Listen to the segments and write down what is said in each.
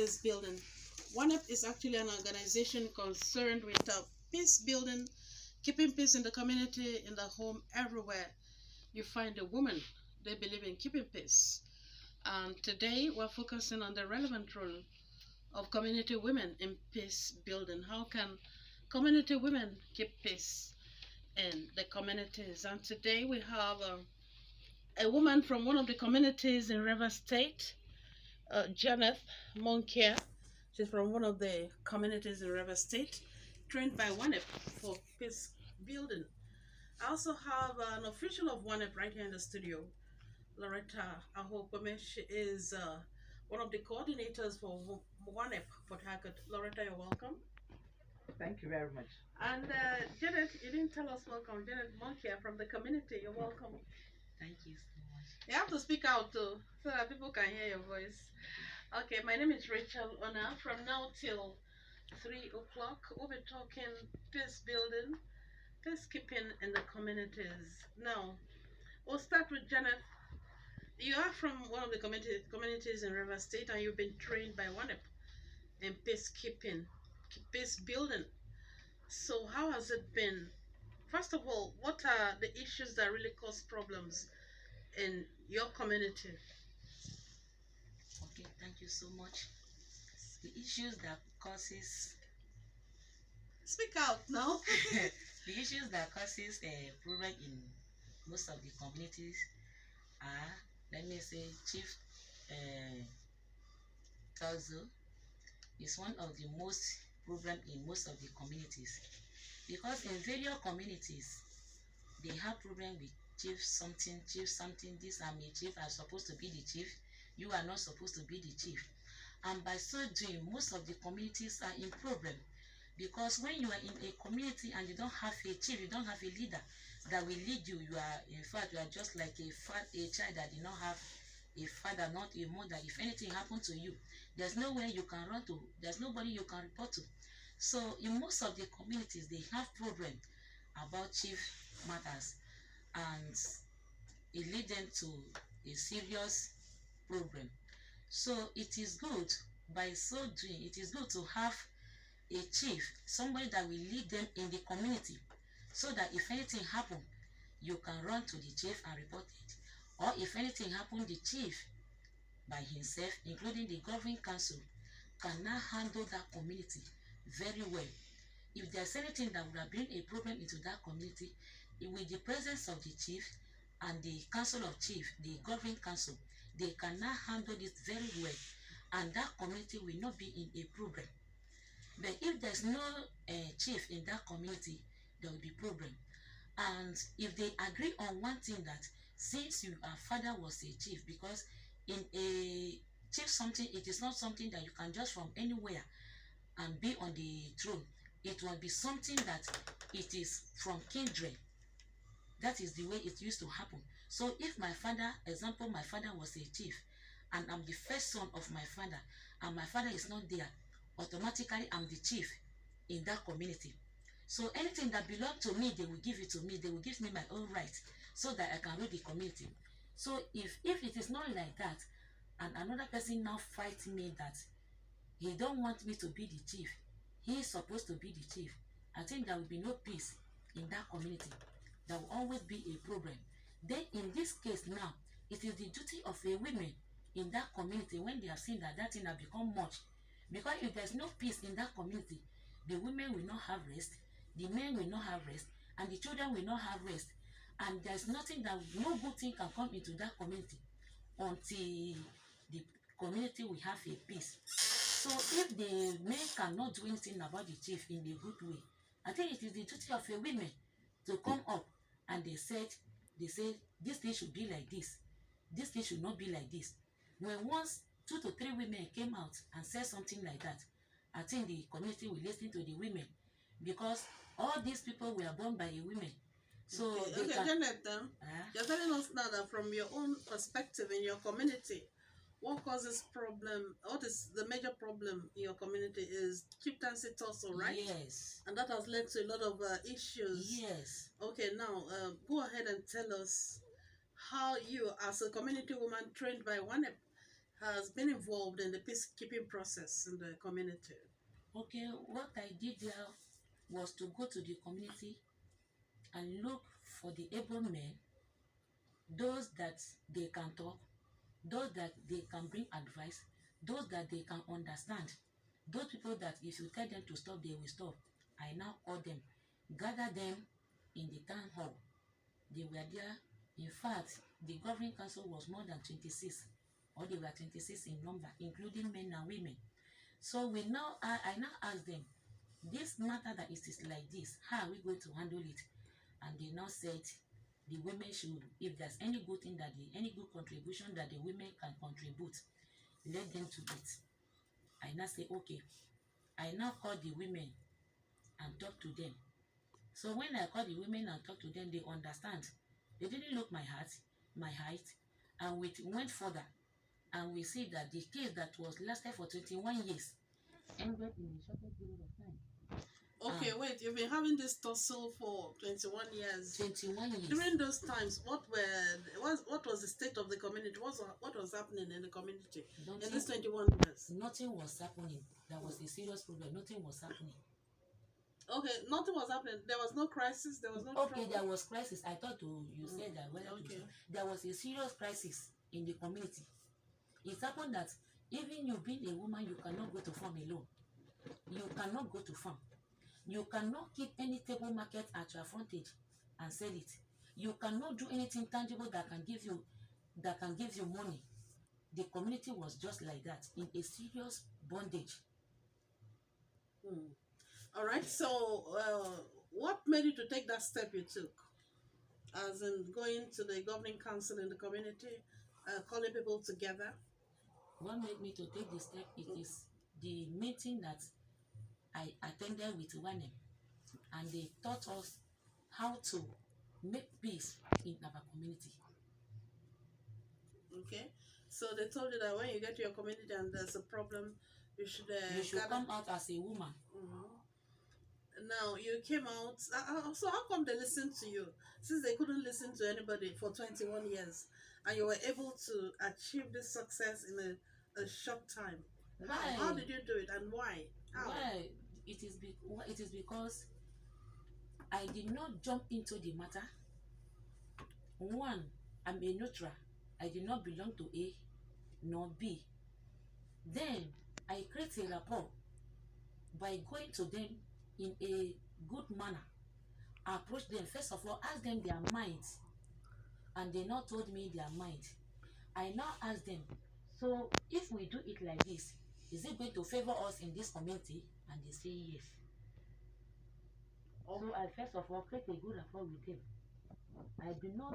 peace building. OneUp is actually an organization concerned with peace building, keeping peace in the community, in the home, everywhere you find a woman. They believe in keeping peace. And today we're focusing on the relevant role of community women in peace building. How can community women keep peace in the communities? And today we have a woman from one of the communities in River State, Janet Monkia. She's from one of the communities in River State, trained by OneUp for peace building. I also have an official of OneUp right here in the studio, Loretta Ahopome. She is one of the coordinators for OneUp Port Harcourt. Loretta, you're welcome. Thank you very much. And Janet, you didn't tell us welcome. Janet Monkia from the community, you're welcome. Thank you so much. You have to speak out too, so that people can hear your voice. Okay, my name is Rachel Ona. From now till 3 o'clock, we'll be talking peace building, peacekeeping in the communities. Now, we'll start with Janet. You are from one of the communities in River State, and you've been trained by OneUp in peacekeeping, peace building. So, how has it been? First of all, what are the issues that really cause problems in your community? Okay, thank you so much. The issues that causes Speak out now. the issues that causes a problem in most of the communities are, let me say, chief council is one of the most problem in most of the communities, because in various communities they have problem with chief something, this I'm a chief, I'm supposed to be the chief, you are not supposed to be the chief. And by so doing, most of the communities are in problem, because when you are in a community and you don't have a chief, you don't have a leader that will lead you, you are, in fact, you are just like a child that did not have a father, not a mother. If anything happened to you, there's nowhere you can run to, there's nobody you can report to. So in most of the communities, they have problem about chief matters, and it leads them to a serious problem. So it is good, by so doing, it is good to have a chief, somebody that will lead them in the community, so that if anything happen, you can run to the chief and report it. Or if anything happen, the chief by himself, including the governing council, can now handle that community very well. If there's anything that would have been a problem into that community, with the presence of the chief and the council of chief, the governing council, they can now handle it very well, and that community will not be in a problem. But if there's no chief in that community, there will be problem. And if they agree on one thing, that since your father was a chief, because in a chief something, it is not something that you can just from anywhere and be on the throne. It will be something that it is from kindred. That is the way it used to happen. So if my father, example, my father was a chief, and I'm the first son of my father, and my father is not there, automatically I'm the chief in that community. So anything that belongs to me, they will give it to me. They will give me my own right, so that I can rule the community. So if it is not like that, and another person now fights me that he don't want me to be the chief, he is supposed to be the chief, I think there will be no peace in that community. There will always be a problem. Then in this case now, it is the duty of a women in that community, when they have seen that that thing has become much. Because if there's no peace in that community, the women will not have rest, the men will not have rest, and the children will not have rest. And there's nothing that, no good thing can come into that community until the community will have a peace. So if the men cannot do anything about the chief in a good way, I think it is the duty of a women to come up, and they say this thing should be like this thing should not be like this. When once 2 to 3 women came out and said something like that, I think the community will listen to the women, because all these people were born by a women. So okay, Janet, you're telling us now that from your own perspective in your community, what causes problem, what is the major problem in your community is chieftaincy also, right? Yes. And that has led to a lot of issues. Yes. Okay, now go ahead and tell us how you, as a community woman trained by OneUp, has been involved in the peacekeeping process in the community? Okay, what I did there was to go to the community and look for the able men, those that they can talk, those that they can bring advice, those that they can understand, those people that if you tell them to stop, they will stop. I now call them, gather them in the town hall. They were there. In fact, the governing council was more than 26, or they were 26 in number, including men and women. So I now asked them, this matter that it is like this, how are we going to handle it? And they now said the women should, if there's any good thing any good contribution that the women can contribute, let them to it. I now say, okay. I now call the women and talk to them. So when I call the women and talk to them, they understand. They didn't look my height, and we went further, and we see that the case that was lasted for 21 years ended in a shorter period of time. Okay, wait, you've been having this tussle for 21 years. 21 years. During those times, what was the state of the community? What was happening in the community in these 21 years? Nothing was happening. There was a serious problem. Nothing was happening. Okay, nothing was happening. There was no crisis. There was no trouble. There was crisis. I thought you said that. There was a serious crisis in the community. It happened that even you being a woman, you cannot go to farm alone. You cannot go to farm. You cannot keep any table market at your frontage and sell it. You cannot do anything tangible that can give you money. The community was just like that, in a serious bondage. All right. So, what made you to take that step you took, as in going to the governing council in the community, calling people together? What made me to take the step? It is the meeting that I attended with OneUp, and they taught us how to make peace in our community. Okay, so they told you that when you get to your community and there's a problem, you should come out as a woman. Now you came out. So how come they listened to you, since they couldn't listen to anybody for 21 years, and you were able to achieve this success in a short time? Why? How did you do it, and why? How? Why? It is because I did not jump into the matter. One, I'm a neutral. I did not belong to A nor B. Then I create a rapport by going to them in a good manner. Approach them, first of all, ask them their minds, and they not told me their mind. I now ask them, so if we do it like this, is it going to favor us in this community? And they say yes. So I first of all create a good rapport with them. I did not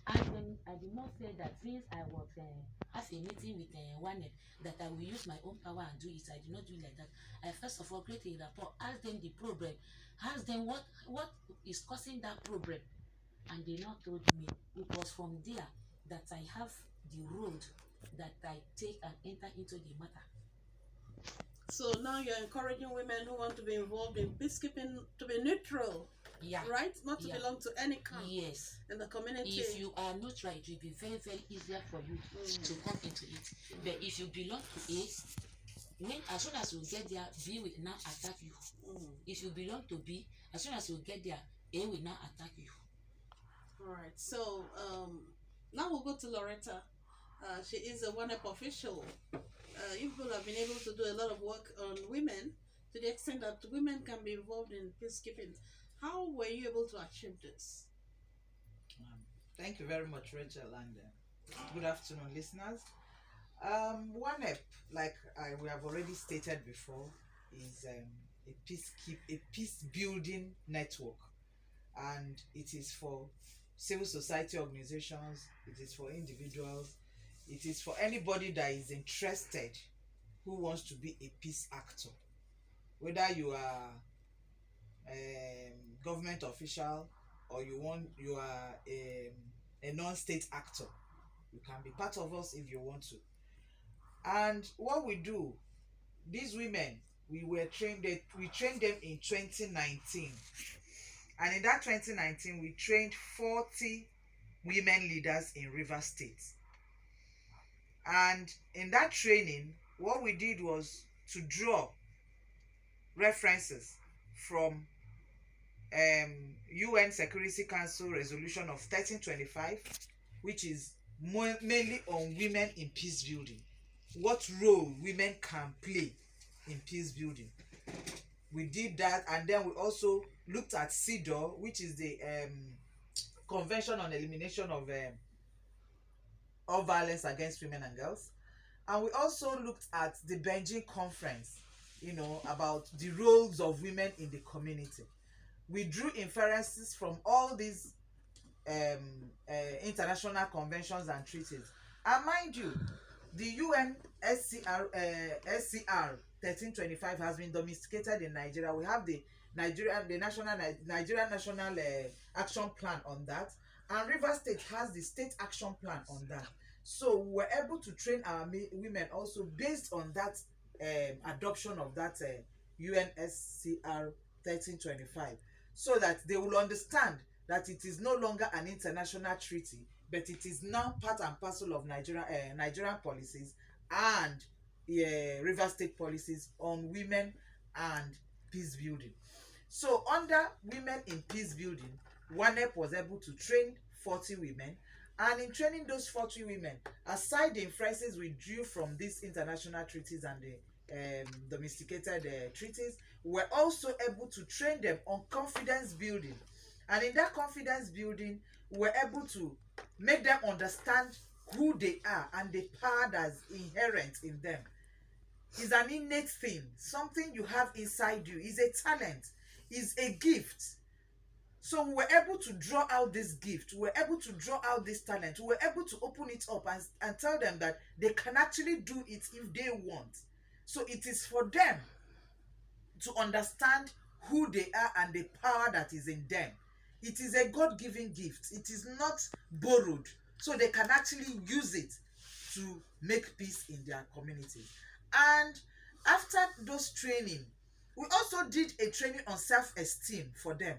ask them, I did not say that since I was have a meeting with OneUp that I will use my own power and do it. I did not do it like that. I first of all create a rapport, ask them the problem, ask them what is causing that problem, and they now told me. It was from there that I have the road that I take and enter into the matter. So now you're encouraging women who want to be involved in peacekeeping to be neutral. Yeah. Right? Not to belong to any camp. Yes. In the community. If you are neutral, it will be very, very easier for you to come into it. But if you belong to A, as soon as you get there, B will now attack you. If you belong to B, as soon as you get there, A will now attack you. All right. So now we'll go to Loretta. She is a OneUp official. You people have been able to do a lot of work on women to the extent that women can be involved in peacekeeping. How were you able to achieve this? Thank you very much, Rachel, and good afternoon, listeners. OneUp, like we have already stated before, is a peace building network, and it is for civil society organizations, it is for individuals, it is for anybody that is interested who wants to be a peace actor, whether you are government official or you are a non-state actor. You can be part of us if you want to. And what we do, these women, we trained them in 2019, and in that 2019 we trained 40 women leaders in Rivers State. And in that training, what we did was to draw references from UN Security Council resolution of 1325, which is mainly on women in peace building. What role women can play in peace building. We did that, and then we also looked at CEDAW, which is the Convention on Elimination of all violence against women and girls. And we also looked at the Beijing conference, about the roles of women in the community. We drew inferences from all these international conventions and treaties. And mind you, the UN SCR 1325 has been domesticated in Nigeria. We have the Nigerian National Action Plan on that, and River State has the State Action Plan on that. So we were able to train our women also based on that adoption of that UNSCR 1325, so that they will understand that it is no longer an international treaty, but it is now part and parcel of Nigerian policies and River State policies on women and peace building. So under women in peace building, OneUp was able to train 40 women, and in training those 40 women, aside the inferences we drew from these international treaties and the domesticated treaties, we were also able to train them on confidence building. And in that confidence building, we were able to make them understand who they are and the power that's inherent in them. It's an innate thing, something you have inside you. It's a talent, it's a gift. So we were able to draw out this gift, we were able to draw out this talent, we were able to open it up and tell them that they can actually do it if they want. So it is for them to understand who they are and the power that is in them. It is a God-given gift. It is not borrowed. So they can actually use it to make peace in their community. And after those training, we also did a training on self-esteem for them.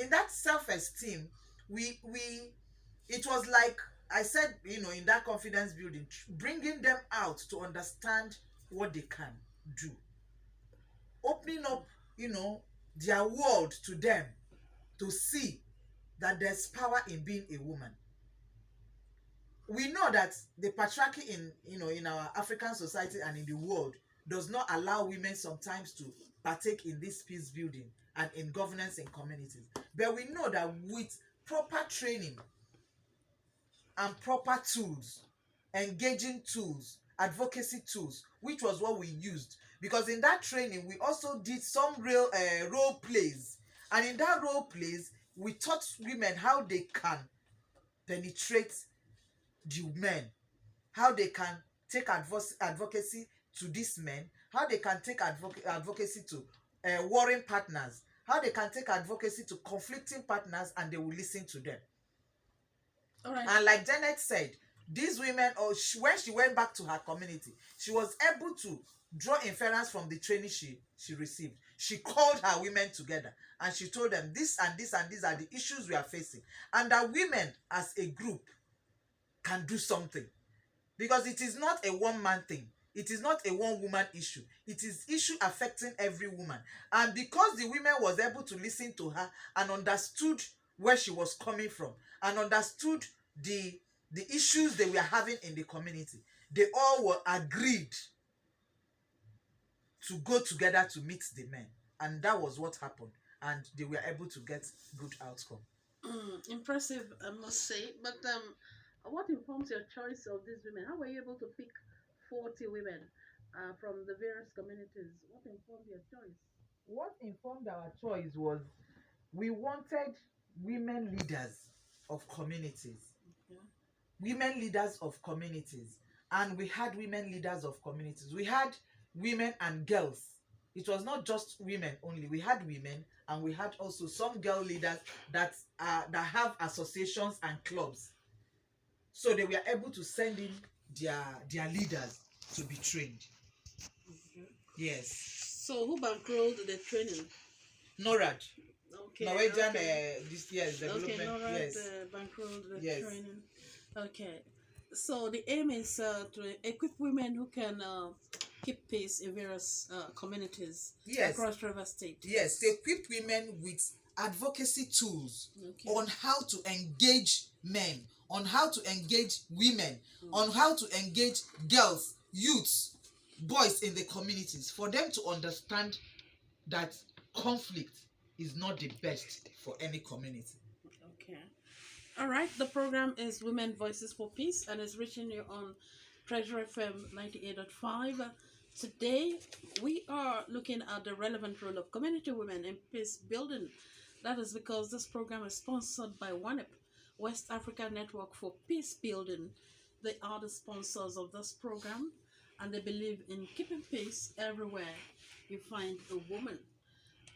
In that self-esteem, it was like I said, in that confidence building, bringing them out to understand what they can do, opening up their world to them, to see that there's power in being a woman. We know that the patriarchy in our African society and in the world does not allow women sometimes to partake in this peace building and in governance in communities. But we know that with proper training and proper tools, engaging tools, advocacy tools, which was what we used, because in that training we also did some real role plays, and in that role plays we taught women how they can penetrate the men, how they can take advocacy to these men, how they can take advocacy to warring partners, how they can take advocacy to conflicting partners, and they will listen to them. All right. And like Janet said, these women, when she went back to her community, she was able to draw inference from the training she received. She called her women together and she told them this and this and these are the issues we are facing, and that women as a group can do something, because it is not a one-man thing. It is not a one-woman issue. It is issue affecting every woman. And because the women was able to listen to her and understood where she was coming from and understood the issues they were having in the community, they all were agreed to go together to meet the men. And that was what happened. And they were able to get good outcome. Impressive, I must say. But what informs your choice of these women? How were you able to pick 40 women from the various communities? What informed your choice? What informed our choice was we wanted women leaders of communities. Okay. Women leaders of communities. And we had women leaders of communities. We had women and girls. It was not just women only. We had women, and we had also some girl leaders that have associations and clubs. So they were able to send in their leaders to be trained. Okay. Yes. So who bankrolled the training? NORAD. Okay. Norwegian okay. This year's development. Okay, NORAD yes. bankrolled the Yes. training. Okay. So the aim is to equip women who can keep peace in various communities Yes. across River State. Yes, to equip women with advocacy tools Okay. on how to engage men, on how to engage women, on how to engage girls, youths, boys in the communities, for them to understand that conflict is not the best for any community. Okay. All right. The program is Women Voices for Peace and is reaching you on Treasure FM 98.5. Today, we are looking at the relevant role of community women in peace building. That is because this program is sponsored by OneUp, West Africa Network for Peace Building. They are the sponsors of this program and they believe in keeping peace everywhere you find a woman.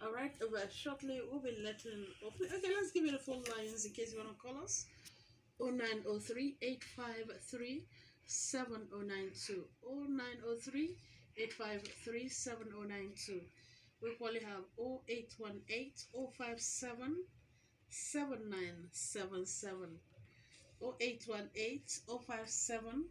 All right, shortly we'll be letting open. Okay, let's give you the phone lines in case you want to call us. 0903 853 7092. 0903 853 7092. We probably have 0818 057 7977. 0818 057